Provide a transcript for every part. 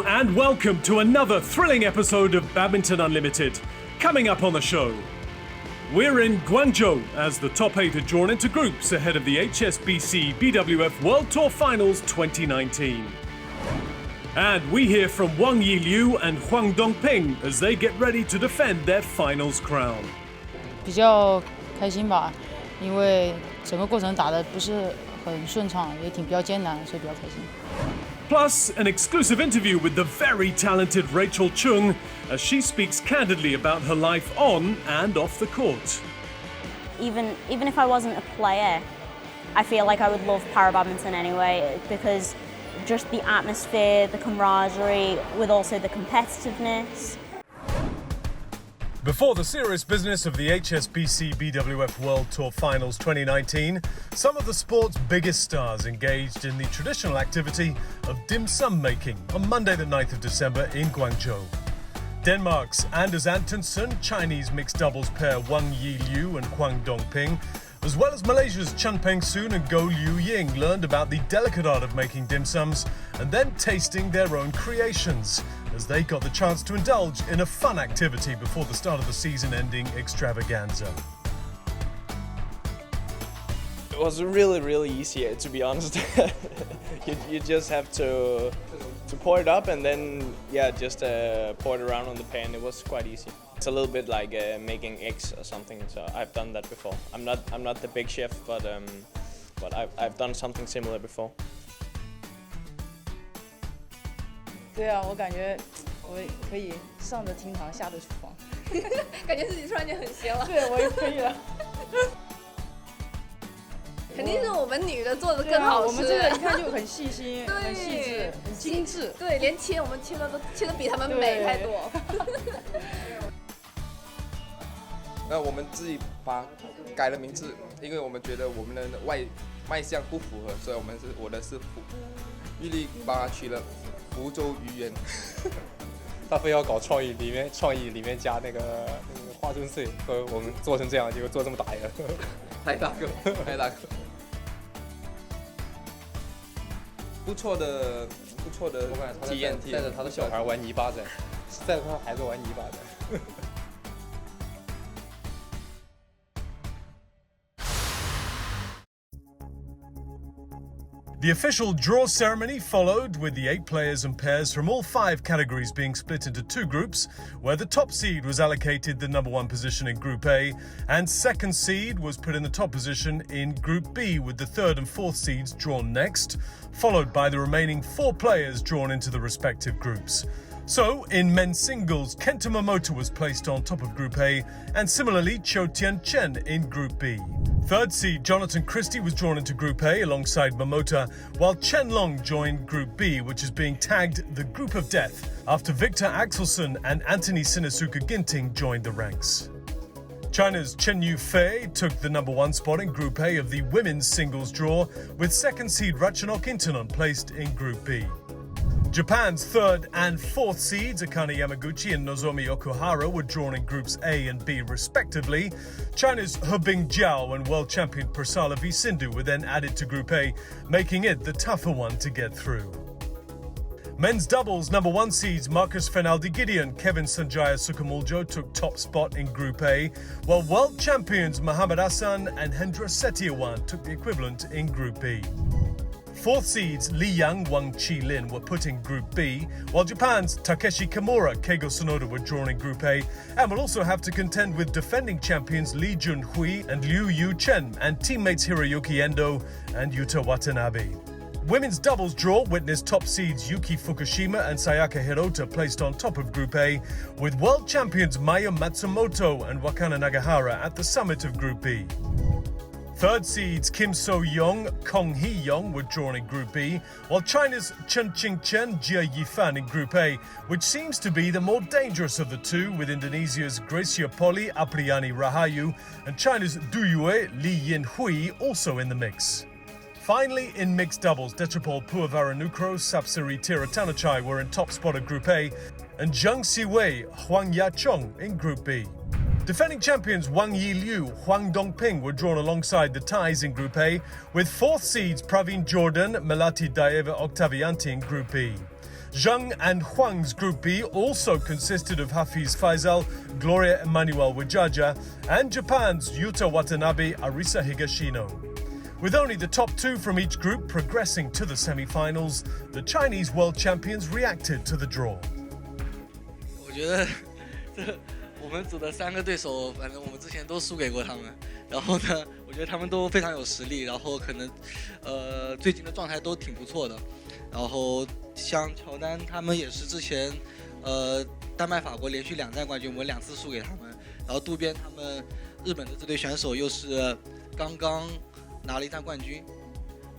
and welcome to another thrilling episode of Badminton Unlimited. Coming up on the show, we're in Guangzhou as the top 8 are drawn into groups ahead of the HSBC BWF World Tour Finals 2019. And we hear from Wang Liu and Huang as they get ready to defend their finals crown. 比较开心吧，因为整个过程打得不是很顺畅，也比较艰难，所以比较开心。 Plus, an exclusive interview with the very talented Rachel Choong as she speaks candidly about her life on and off the court. Even if I wasn't a player, I feel like I would love para-badminton anyway because just the atmosphere, the camaraderie, with also the competitiveness. Before the serious business of the HSBC BWF World Tour Finals 2019, some of the sport's biggest stars engaged in the traditional activity of dim sum making on Monday the 9th of December in Guangzhou. Denmark's Anders Antonsen, Chinese mixed doubles pair Wang Liu and Huang, as well as Malaysia's Chen Peng-soon and Go Liu Ying learned about the delicate art of making dim sums and then tasting their own creations, as they got the chance to indulge in a fun activity before the start of the season-ending extravaganza. It was really easy, to be honest. you just have to pour it up and then just pour it around on the pan. It was quite easy. It's a little bit like making eggs or something. So I've done that before. I'm not the big chef, but I've done something similar before. 对啊，我感觉我可以上着厅堂，下着厨房，感觉自己突然间很闲了。对，我也可以了。肯定是我们女的做的更好吃。我们这个一看就很细心，很细致，很精致。对，连切我们切的比他们美太多。我们自己把改了名字，因为我们觉得我们的卖相不符合，所以我的是玉立把它取了福州鱼圆。他非要搞创意里面加那个花生碎，和我们做成这样，结果做这么大一个，太大个。不错的体验。带着他的小孩玩泥巴的，带着他孩子玩泥巴的。The official draw ceremony followed, with the 8 players and pairs from all 5 categories being split into 2 groups, where the top seed was allocated the number 1 position in Group A, and second seed was put in the top position in Group B, with the 3rd and 4th seeds drawn next, followed by the remaining 4 players drawn into the respective groups. So, in men's singles, Kenta Momota was placed on top of Group A, and similarly Chiu Tian Chen in Group B. 3rd seed Jonathan Christie was drawn into Group A alongside Momota, while Chen Long joined Group B, which is being tagged the Group of Death, after Victor Axelsen and Anthony Sinisuka Ginting joined the ranks. China's Chen Yufei took the number 1 spot in Group A of the women's singles draw, with 2nd seed Ratchanok Intanon placed in Group B. Japan's 3rd and 4th seeds Akane Yamaguchi and Nozomi Okuhara were drawn in Groups A and B respectively. China's He Bingjiao and world champion Prasala V. Sindhu were then added to Group A, making it the tougher one to get through. Men's doubles number 1 seeds Marcus Fenaldi-Gideon, Kevin Sanjaya Sukamuljo took top spot in Group A, while world champions Mohammad Hassan and Hendra Setiawan took the equivalent in Group B. 4th seeds Li Yang, Wang Qilin were put in Group B, while Japan's Takeshi Kimura, Keigo Sonoda were drawn in Group A, and will also have to contend with defending champions Li Junhui and Liu Yu Chen and teammates Hiroyuki Endo and Yuta Watanabe. Women's doubles draw witnessed top seeds Yuki Fukushima and Sayaka Hirota placed on top of Group A, with world champions Maya Matsumoto and Wakana Nagahara at the summit of Group B. 3rd seeds Kim So-young, Kong Hee-young were drawn in Group B, while China's Chen Qingchen, Jia Yifan in Group A, which seems to be the more dangerous of the 2, with Indonesia's Gracia Poli, Apriyani Rahayu, and China's Du Yue, Li Yin-hui also in the mix. Finally, in mixed doubles, Dechapol Puavaranukro, Sapsiri Tiratanachai were in top spot of Group A, and Zheng Siwei, Huang Yachong in Group B. Defending champions Wang Liu, Huang Dongping were drawn alongside the ties in Group A, with 4th seeds Praveen Jordan, Melati Daeva Octavianti in Group B. Chung and Huang's Group B also consisted of Hafiz Faisal, Gloria Emmanuel Wajaja, and Japan's Yuta Watanabe, Arisa Higashino. With only the top two from each group progressing to the semi-finals, the Chinese world champions reacted to the draw. 我觉得我们组的3个对手，反正我们之前都输给过他们。然后呢，我觉得他们都非常有实力，然后可能最近的状态都挺不错的。然后像乔丹他们也是之前丹麦、法国连续2站冠军，我们2次输给他们。然后渡边他们日本的这队选手又是刚刚拿了1站冠军，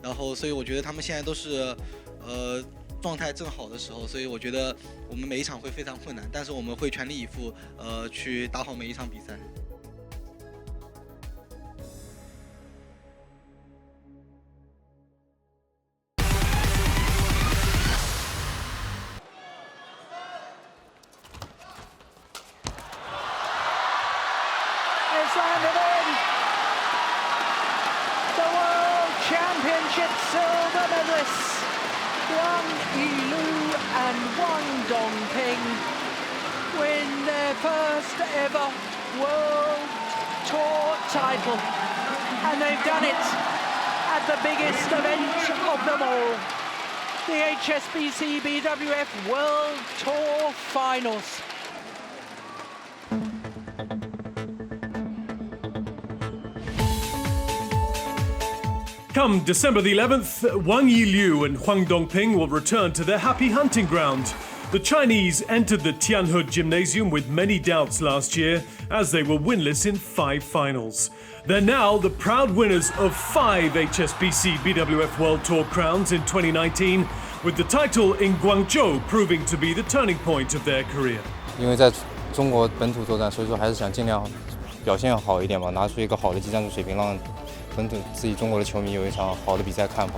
然后所以我觉得他们现在都是状态正好的时候，所以我觉得我们每一场会非常困难，但是我们会全力以赴去打好每一场比赛。It's landed in. The World Championships silver medalists, Wang Yilu and Wang Dongping, win their first ever World Tour title. And they've done it at the biggest event of them all, the HSBC BWF World Tour Finals. Come December the 11th, Wang Yilu and Huang Dongping will return to their happy hunting ground. The Chinese entered the Tianhe Gymnasium with many doubts last year, as they were winless in 5 finals. They're now the proud winners of 5 HSBC BWF World Tour crowns in 2019, with the title in Guangzhou proving to be the turning point of their career. 因为在中国本土作战，所以说还是想尽量表现好一点吧，拿出一个好的技战术水平，让本土自己中国的球迷有一场好的比赛看吧。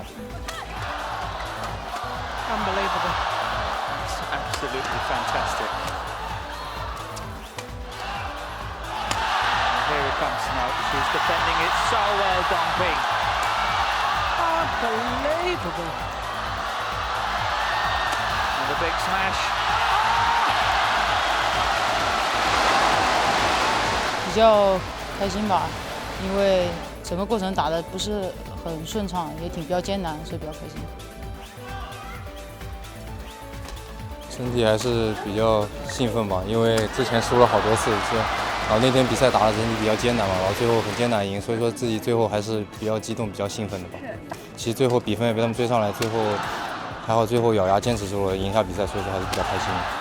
Unbelievable. It's absolutely fantastic. Here it comes now. She's defending it so well, Dongping. Unbelievable. And a big smash. 比较开心吧，因为整个过程打得不是很顺畅，也比较艰难，所以比较开心。身体还是比较兴奋吧，因为之前输了好多次，然后那天比赛打的整体比较艰难嘛，然后最后很艰难赢，所以说自己最后还是比较激动、比较兴奋的吧。其实最后比分也被他们追上来，最后还好，最后咬牙坚持住了，赢下比赛，所以说还是比较开心的。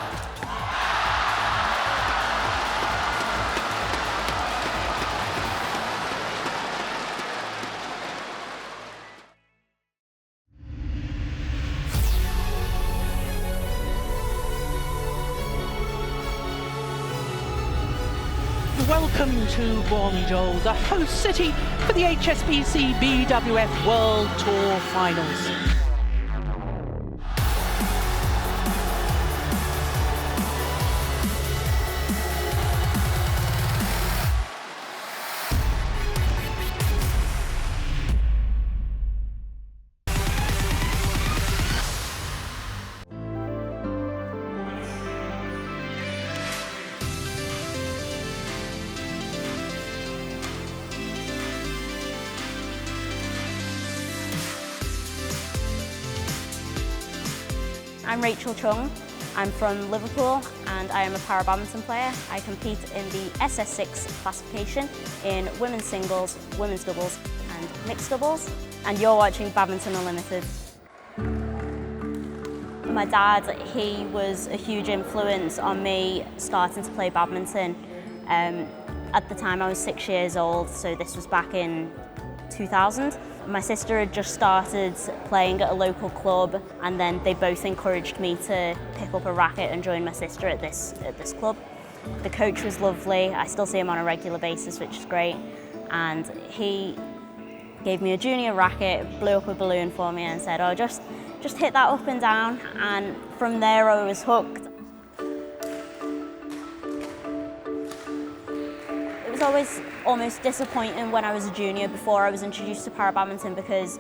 Welcome to Guangzhou, the host city for the HSBC BWF World Tour Finals. I'm Rachel Choong. I'm from Liverpool and I am a para-badminton player. I compete in the SS6 classification in women's singles, women's doubles and mixed doubles. And you're watching Badminton Unlimited. My dad, he was a huge influence on me starting to play badminton. At the time I was 6 years old, so this was back in 2000. My sister had just started playing at a local club and then they both encouraged me to pick up a racket and join my sister at this club. The coach was lovely. I still see him on a regular basis, which is great. And he gave me a junior racket, blew up a balloon for me and said, oh, just hit that up and down. And from there I was hooked. It was always almost disappointing when I was a junior before I was introduced to para-badminton because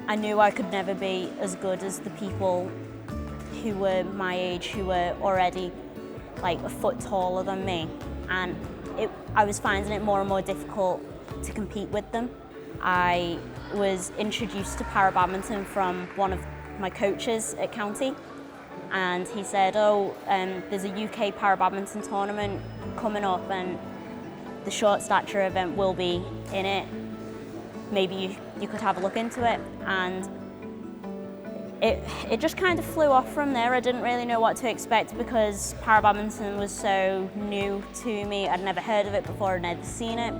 I knew I could never be as good as the people who were my age, who were already like a foot taller than me, and I was finding it more and more difficult to compete with them. I was introduced to para-badminton from one of my coaches at County, and he said, oh, there's a UK para-badminton tournament coming up and the short stature event will be in it. Maybe you could have a look into it. And it just kind of flew off from there. I didn't really know what to expect because para-badminton was so new to me. I'd never heard of it before, I'd never seen it.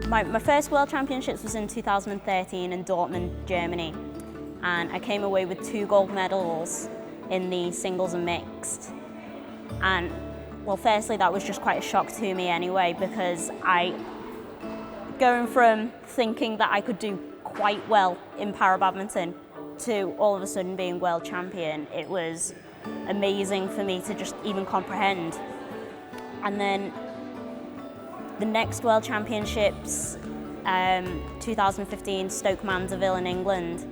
My first World Championships was in 2013 in Dortmund, Germany, and I came away with 2 gold medals in the singles and mixed. And well, firstly, that was just quite a shock to me anyway, because going from thinking that I could do quite well in para-badminton to all of a sudden being world champion, it was amazing for me to just even comprehend. And then the next World Championships, 2015, Stoke Mandeville in England.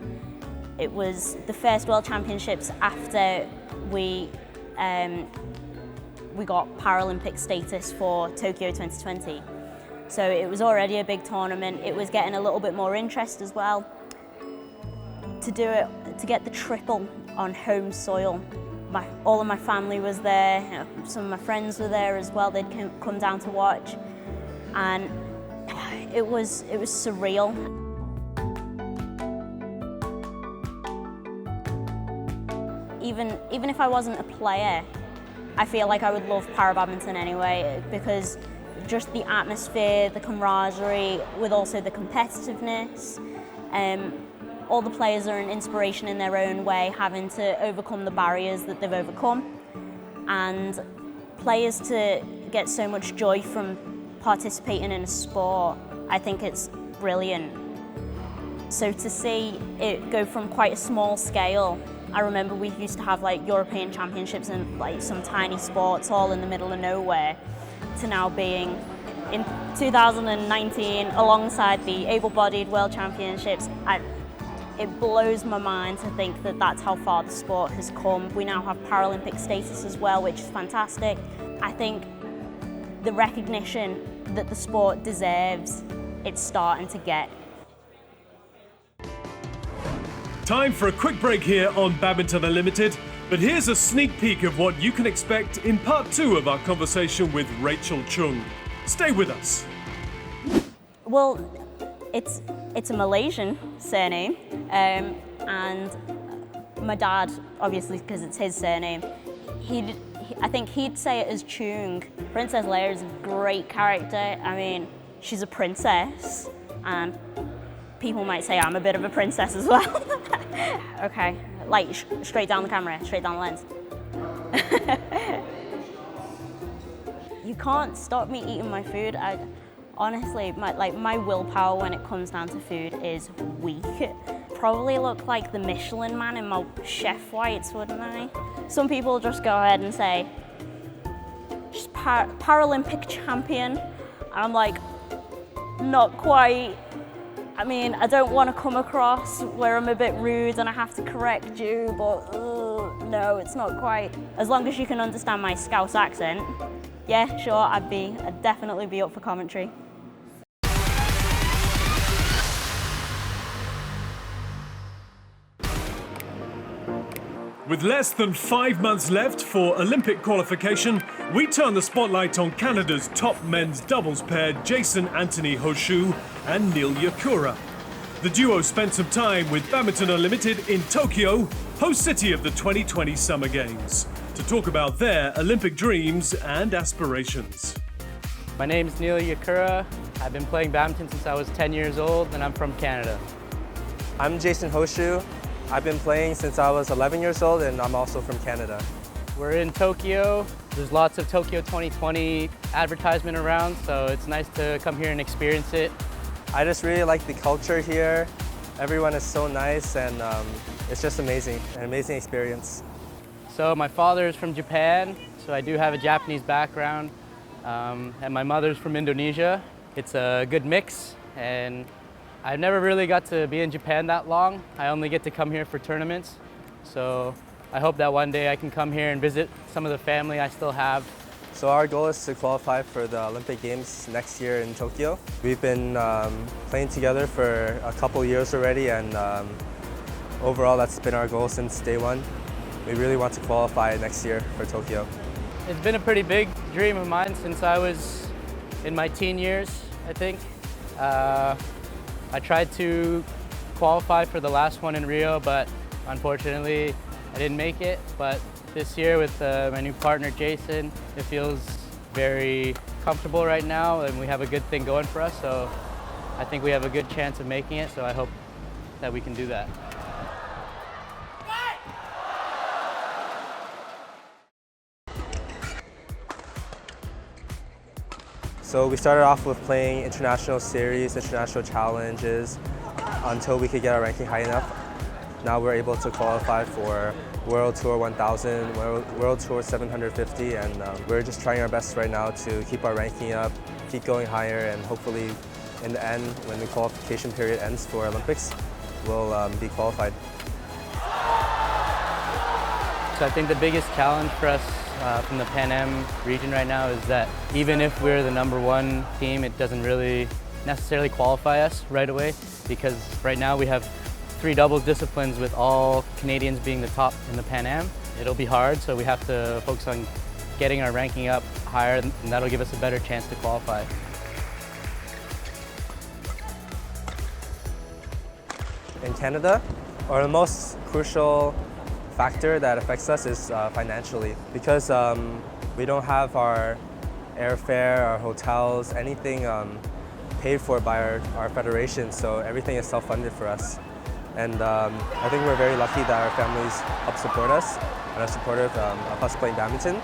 It was the first World Championships after we got Paralympic status for Tokyo 2020. So it was already a big tournament. It was getting a little bit more interest as well. To do it, to get the triple on home soil. All of my family was there. You know, some of my friends were there as well. They'd come down to watch. And it was surreal. Even if I wasn't a player, I feel like I would love para-badminton anyway, because just the atmosphere, the camaraderie, with also the competitiveness. All the players are an inspiration in their own way, having to overcome the barriers that they've overcome. And players to get so much joy from participating in a sport, I think it's brilliant. So to see it go from quite a small scale, I remember we used to have like European championships and like some tiny sports all in the middle of nowhere, to now being in 2019 alongside the able-bodied World Championships. It blows my mind to think that that's how far the sport has come. We now have Paralympic status as well, which is fantastic. I think the recognition that the sport deserves, it's starting to get. Time for a quick break here on Badminton Unlimited, but here's a sneak peek of what you can expect in part 2 of our conversation with Rachel Choong. Stay with us. Well, it's a Malaysian surname, and my dad, obviously because it's his surname, I think he'd say it as Chung. Princess Leia is a great character. I mean, she's a princess, and people might say I'm a bit of a princess as well. Okay, like straight down the camera, straight down the lens. You can't stop me eating my food. Honestly, my willpower when it comes down to food is weak. Probably look like the Michelin man in my chef whites, wouldn't I? Some people just go ahead and say, she's Paralympic champion. And I'm like, not quite. I mean, I don't want to come across where I'm a bit rude and I have to correct you, but no, it's not quite. As long as you can understand my Scouse accent, yeah, sure, I'd definitely be up for commentary. With less than 5 months left for Olympic qualification, we turn the spotlight on Canada's top men's doubles pair, Jason Anthony Hoshu and Neil Yakura. The duo spent some time with Badminton Unlimited in Tokyo, host city of the 2020 Summer Games, to talk about their Olympic dreams and aspirations. My name is Neil Yakura. I've been playing badminton since I was 10 years old, and I'm from Canada. I'm Jason Hoshu. I've been playing since I was 11 years old, and I'm also from Canada. We're in Tokyo. There's lots of Tokyo 2020 advertisement around, so it's nice to come here and experience it. I just really like the culture here. Everyone is so nice, and it's just amazing, an amazing experience. So my father is from Japan, so I do have a Japanese background, and my mother's from Indonesia. It's a good mix, and I've never really got to be in Japan that long. I only get to come here for tournaments. So I hope that one day I can come here and visit some of the family I still have. So our goal is to qualify for the Olympic Games next year in Tokyo. We've been playing together for a couple years already, and overall that's been our goal since day one. We really want to qualify next year for Tokyo. It's been a pretty big dream of mine since I was in my teen years, I think. I tried to qualify for the last one in Rio, but unfortunately I didn't make it. But this year with my new partner Jason, it feels very comfortable right now, and we have a good thing going for us. So I think we have a good chance of making it, so I hope that we can do that. So we started off with playing international series, international challenges, until we could get our ranking high enough. Now we're able to qualify for World Tour 1000, World Tour 750, and we're just trying our best right now to keep our ranking up, keep going higher, and hopefully in the end, when the qualification period ends for Olympics, we'll be qualified. So I think the biggest challenge for us from the Pan Am region right now is that even if we're the #1 team, it doesn't really necessarily qualify us right away, because right now we have 3 doubles disciplines with all Canadians being the top in the Pan Am. It'll be hard, so we have to focus on getting our ranking up higher, and that'll give us a better chance to qualify. In Canada, our most crucial factor that affects us is financially, because we don't have our airfare, our hotels, anything paid for by our federation, so everything is self-funded for us. And I think we're very lucky that our families help support us and are supportive of us playing badminton,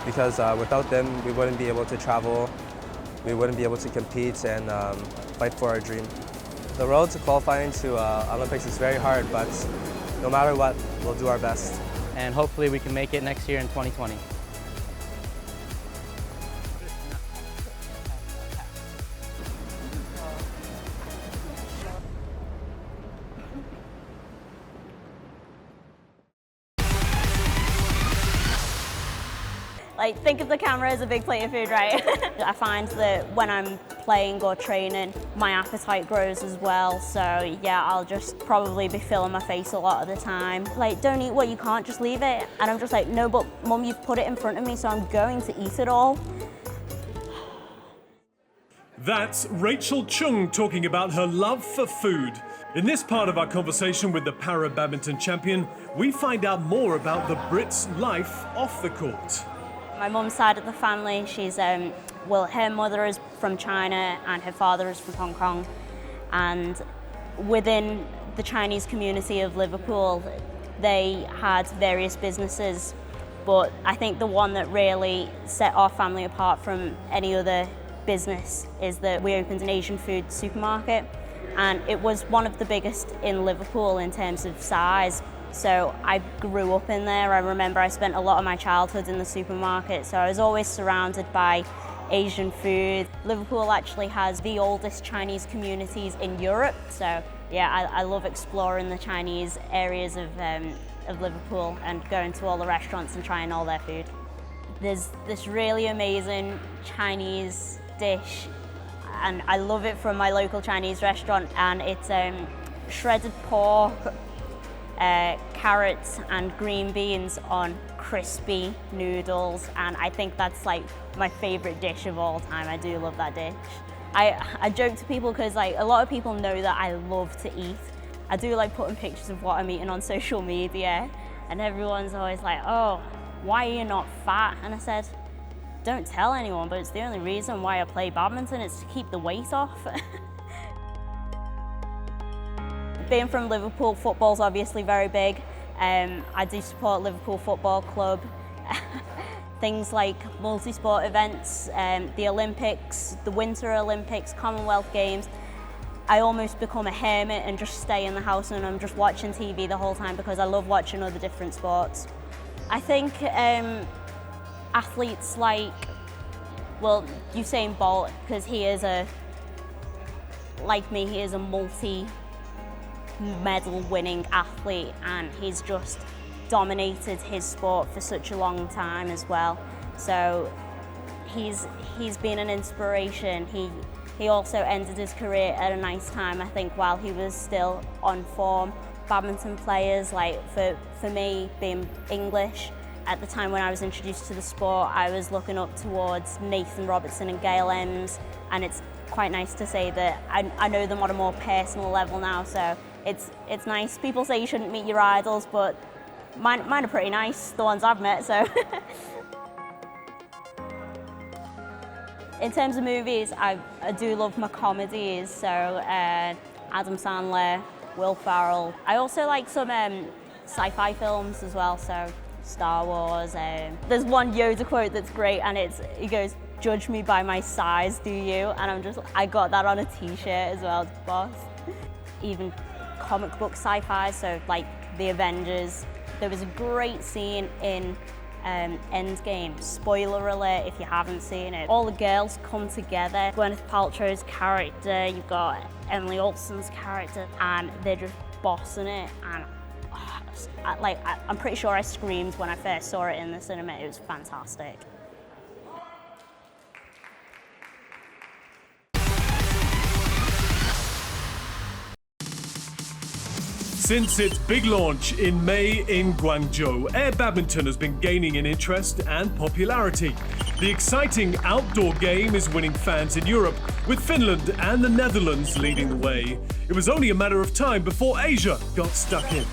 because without them we wouldn't be able to travel, we wouldn't be able to compete and fight for our dream. The road to qualifying to Olympics is very hard, but no matter what, we'll do our best. And hopefully we can make it next year in 2020. Like, think of the camera as a big plate of food, right? I find that when I'm playing or training, my appetite grows as well. So yeah, I'll just probably be filling my face a lot of the time. Like, don't eat what you can't, just leave it. And I'm just like, no, but Mum, you've put it in front of me, so I'm going to eat it all. That's Rachel Choong talking about her love for food. In this part of our conversation with the para-badminton champion, we find out more about the Brit's life off the court. My mum's side of the family, she's, well, her mother is from China and her father is from Hong Kong. And within the Chinese community of Liverpool, they had various businesses. But I think the one that really set our family apart from any other business is that we opened an Asian food supermarket. And it was one of the biggest in Liverpool in terms of size. So I grew up in there. I remember I spent a lot of my childhood in the supermarket, so I was always surrounded by Asian food. Liverpool actually has the oldest Chinese communities in Europe, so yeah, I love exploring the Chinese areas of Liverpool and going to all the restaurants and trying all their food. There's this really amazing Chinese dish, and I love it from my local Chinese restaurant, and it's shredded pork, carrots and green beans on crispy noodles, and I think that's like my favorite dish of all time. I do love that dish. I joke to people because like a lot of people know that I love to eat. I do like putting pictures of what I'm eating on social media, and everyone's always like, oh, why are you not fat? And I said, don't tell anyone, but it's the only reason why I play badminton. It's to keep the weight off. Being from Liverpool, football's obviously very big. I do support Liverpool Football Club. Things like multi-sport events, the Olympics, the Winter Olympics, Commonwealth Games. I almost become a hermit and just stay in the house and I'm just watching TV the whole time because I love watching other different sports. I think athletes like, well, Usain Bolt, because he is a like me, he is a multi-medal winning athlete, and he's just dominated his sport for such a long time as well. So he's been an inspiration. He also ended his career at a nice time, I think, while he was still on form. Badminton players, like for me, being English, at the time when I was introduced to the sport, I was looking up towards Nathan Robertson and Gail Ems, and it's quite nice to say that I know them on a more personal level now, so it's nice. People say you shouldn't meet your idols, but mine are pretty nice, the ones I've met, so. In terms of movies, I do love my comedies, so Adam Sandler, Will Ferrell. I also like some sci-fi films as well, so Star Wars. There's one Yoda quote that's great, and he goes, "Judge me by my size, do you?" And I got that on a t-shirt as well, boss. Even comic book sci-fi, so like the Avengers. There was a great scene in Endgame. Spoiler alert if you haven't seen it. All the girls come together. Gwyneth Paltrow's character, you've got Emily Olsen's character, and they're just bossing it. And I'm pretty sure I screamed when I first saw it in the cinema. It was fantastic. Since its big launch in May in Guangzhou, AirBadminton has been gaining in interest and popularity. The exciting outdoor game is winning fans in Europe, with Finland and the Netherlands leading the way. It was only a matter of time before Asia got stuck in.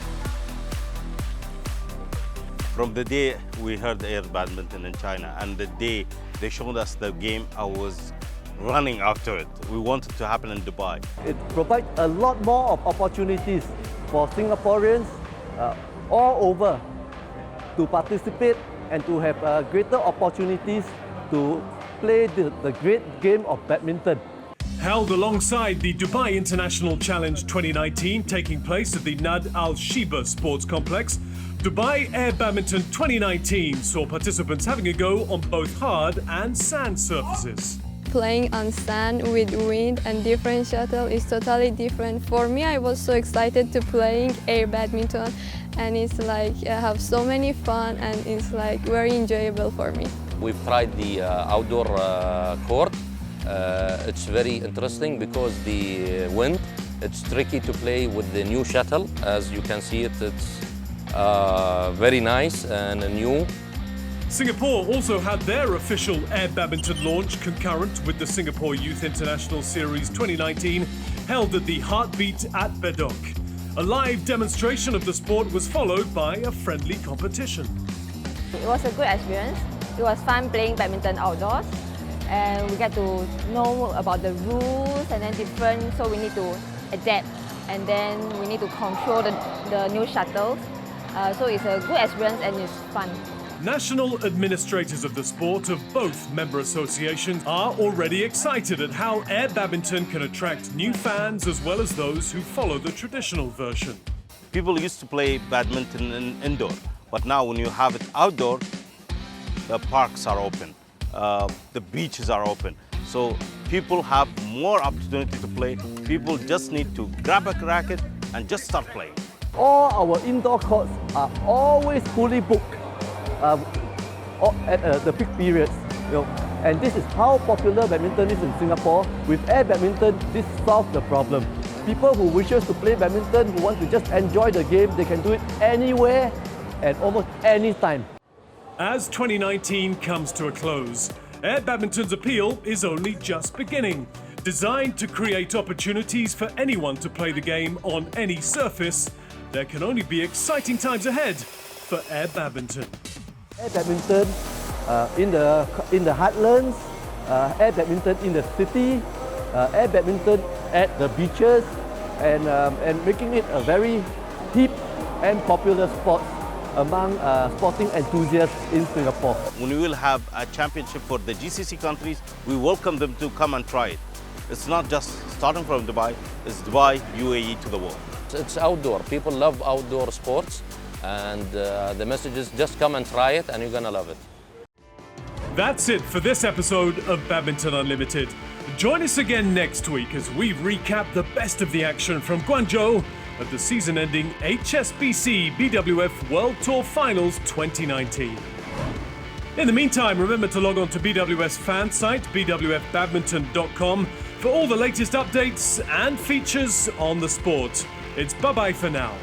From the day we heard AirBadminton in China and the day they showed us the game, I was running after it. We want it to happen in Dubai. It provides a lot more of opportunities for Singaporeans all over to participate and to have greater opportunities to play the great game of badminton. Held alongside the Dubai International Challenge 2019 taking place at the Nad Al Sheba Sports Complex, Dubai AirBadminton 2019 saw participants having a go on both hard and sand surfaces. Playing on sand with wind and different shuttle is totally different. For me, I was so excited to playing air badminton, and it's like I have so many fun, and it's like very enjoyable for me. We've tried the outdoor court. It's very interesting because the wind, it's tricky to play with the new shuttle. As you can see it's very nice and new. Singapore also had their official AirBadminton launch concurrent with the Singapore Youth International Series 2019 held at the Heartbeat at Bedok. A live demonstration of the sport was followed by a friendly competition. It was a good experience. It was fun playing badminton outdoors, and we get to know about the rules and then different, so we need to adapt, and then we need to control the new shuttles. So it's a good experience and it's fun. National administrators of the sport of both member associations are already excited at how AirBadminton can attract new fans as well as those who follow the traditional version. People used to play badminton indoor, but now when you have it outdoor, the parks are open, the beaches are open. So people have more opportunity to play. People just need to grab a racket and just start playing. All our indoor courts are always fully booked at the peak periods. And this is how popular badminton is in Singapore. With AirBadminton, this solves the problem. People who wishes to play badminton, who want to just enjoy the game, they can do it anywhere and almost any time. As 2019 comes to a close, AirBadminton's appeal is only just beginning. Designed to create opportunities for anyone to play the game on any surface, there can only be exciting times ahead for AirBadminton. AirBadminton in the heartlands, AirBadminton in the city, AirBadminton at the beaches, and making it a very hip and popular sport among sporting enthusiasts in Singapore. When we will have a championship for the GCC countries, we welcome them to come and try it. It's not just starting from Dubai, it's Dubai, UAE to the world. It's outdoor. People love outdoor sports, and the message is just come and try it and you're gonna love it. That's it for this episode of Badminton Unlimited. Join us again next week as we recap the best of the action from Guangzhou at the season-ending HSBC BWF World Tour Finals 2019. In the meantime, remember to log on to BWF's fan site, bwfbadminton.com, for all the latest updates and features on the sport. It's bye-bye for now.